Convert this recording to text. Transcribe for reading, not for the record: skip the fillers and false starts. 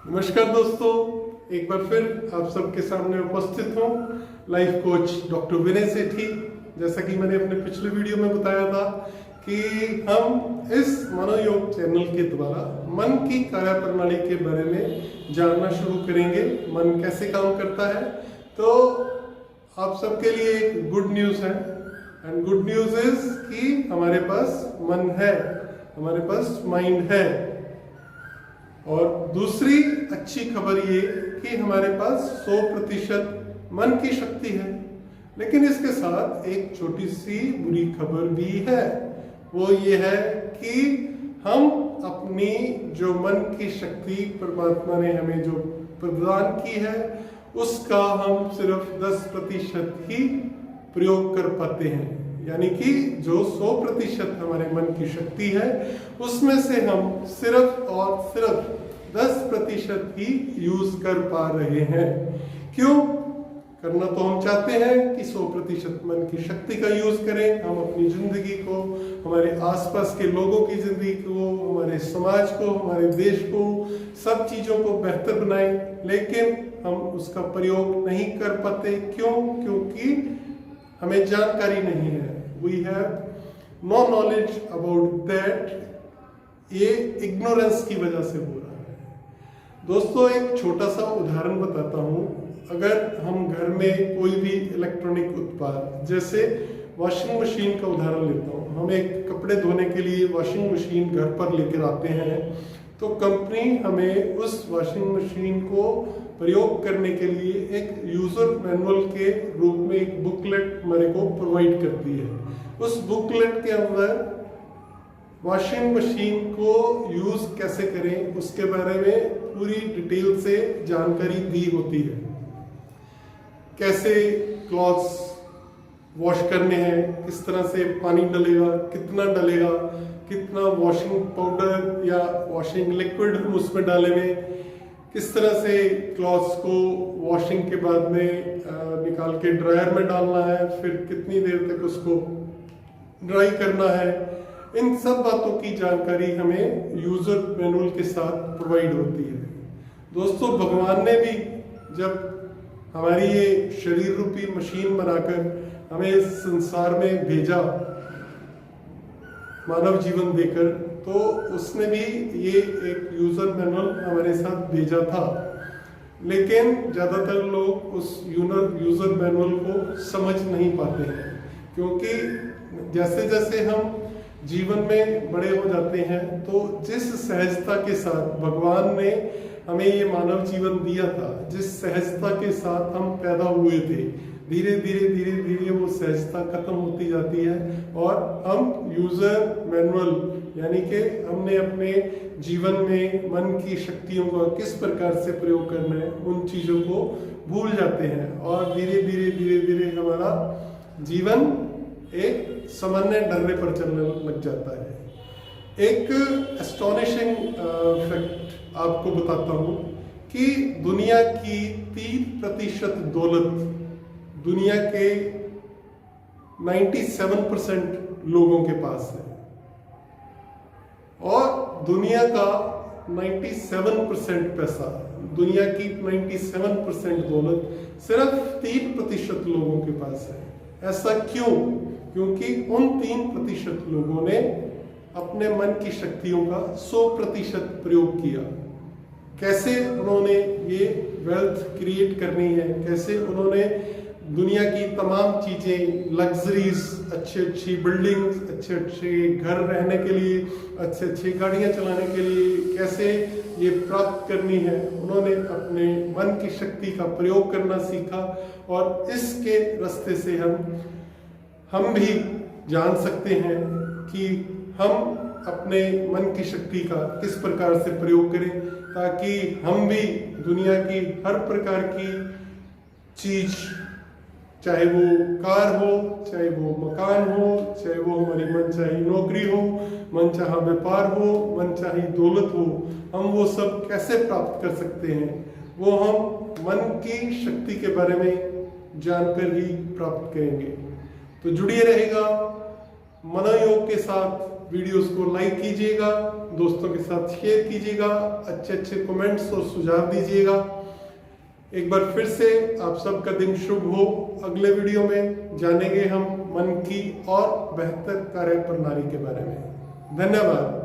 नमस्कार दोस्तों, एक बार फिर आप सबके सामने उपस्थित हूँ लाइफ कोच डॉक्टर विनय सेठी। जैसा कि मैंने अपने पिछले वीडियो में बताया था कि हम इस मनोयोग चैनल के द्वारा मन की कार्य प्रणाली के बारे में जानना शुरू करेंगे। मन कैसे काम करता है। तो आप सबके लिए एक गुड न्यूज़ है, एंड गुड न्यूज़ इज कि हमारे पास मन है, हमारे पास माइंड है। और दूसरी अच्छी खबर ये कि हमारे पास 100% मन की शक्ति है। लेकिन इसके साथ एक छोटी सी बुरी खबर भी है, वो ये है कि हम अपनी जो मन की शक्ति परमात्मा ने हमें जो प्रदान की है उसका हम सिर्फ 10% ही प्रयोग कर पाते हैं। यानी कि जो 100% हमारे मन की शक्ति है उसमें से हम सिर्फ और सिर्फ 10% ही यूज कर पा रहे हैं। क्यों करना? तो हम चाहते हैं कि 100% मन की शक्ति का यूज करें। हम अपनी जिंदगी को, हमारे आसपास के लोगों की जिंदगी को, हमारे समाज को, हमारे देश को, सब चीजों को बेहतर बनाएं। लेकिन हम उसका प्रयोग नहीं कर पाते। क्यों? क्योंकि हमें जानकारी नहीं है। We have no knowledge about that. ये इग्नोरेंस की वजह से हो रहा है। दोस्तों, एक छोटा सा उदाहरण बताता हूँ। अगर हम घर में कोई भी इलेक्ट्रॉनिक उत्पाद, जैसे वॉशिंग मशीन का उदाहरण लेता हूँ। हम एक कपड़े धोने के लिए वॉशिंग मशीन घर पर लेकर आते हैं, तो कंपनी हमें उस वॉशिंग मशीन को प्रयोग करने के लिए एक यूजर मैनुअल के रूप में एक बुकलेट हमारे को प्रोवाइड करती है। उस बुकलेट के अंदर वॉशिंग मशीन को यूज कैसे करें उसके बारे में पूरी डिटेल से जानकारी दी होती है। कैसे क्लॉथ्स वॉश करने हैं, किस तरह से पानी डलेगा, कितना डलेगा, कितना वॉशिंग पाउडर या वॉशिंग लिक्विड हम उसमें डालेंगे, किस तरह से क्लॉथ्स को वॉशिंग के बाद में निकाल के ड्रायर में डालना है, फिर कितनी देर तक उसको ड्राई करना है। इन सब बातों की जानकारी हमें यूजर मैनुअल के साथ प्रोवाइड होती है। दोस्तों, भगवान ने भी जब हमारी ये शरीर रूपी मशीन बनाकर हमें इस संसार में भेजा मानव जीवन देकर, तो उसने भी ये एक यूजर मैनुअल हमारे साथ भेजा था। लेकिन ज्यादातर लोग उस यूजर मैनुअल को समझ नहीं पाते हैं, क्योंकि जैसे जैसे हम जीवन में बड़े हो जाते हैं तो जिस सहजता के साथ भगवान ने हमें ये मानव जीवन दिया था, जिस सहजता के साथ हम पैदा हुए थे, धीरे धीरे धीरे धीरे वो सहजता खत्म होती जाती है और हम यूजर मैनुअल यानी कि हमने अपने जीवन में मन की शक्तियों का किस प्रकार से प्रयोग करना है उन चीजों को भूल जाते हैं और धीरे धीरे धीरे धीरे हमारा जीवन एक सामान्य डरने पर चलने लग जाता है। एक एस्टोनिशिंग फैक्ट आपको बताता हूँ कि दुनिया की 3% दौलत दुनिया के 97% लोगों के पास है, और दुनिया का 97% पैसा, दुनिया की 97% दौलत सिर्फ 3% लोगों के पास है। ऐसा क्यों? क्योंकि उन 3% लोगों ने अपने मन की शक्तियों का 100% प्रयोग किया। कैसे उन्होंने ये वेल्थ क्रिएट करनी है, कैसे उन्होंने दुनिया की तमाम चीजें, लग्जरीज, अच्छी अच्छी बिल्डिंग्स, अच्छे अच्छे घर रहने के लिए, अच्छे अच्छी गाड़ियां चलाने के लिए कैसे ये प्राप्त करनी है, उन्होंने अपने मन की शक्ति का प्रयोग करना सीखा। और इसके रास्ते से हम भी जान सकते हैं कि हम अपने मन की शक्ति का किस प्रकार से प्रयोग करें, ताकि हम भी दुनिया की हर प्रकार की चीज, चाहे वो कार हो, चाहे वो मकान हो, चाहे वो हमारी मनचाही नौकरी हो, मनचाहा व्यापार हो, मनचाही दौलत हो, हम वो सब कैसे प्राप्त कर सकते हैं, वो हम मन की शक्ति के बारे में जानकर ही प्राप्त करेंगे। तो जुड़िए रहेगा मनोयोग के साथ वीडियोस को लाइक कीजिएगा, दोस्तों के साथ शेयर कीजिएगा, अच्छे अच्छे कमेंट्स और सुझाव दीजिएगा। एक बार फिर से आप सबका दिन शुभ हो। अगले वीडियो में जानेंगे हम मन की और बेहतर कार्य प्रणाली के बारे में। धन्यवाद।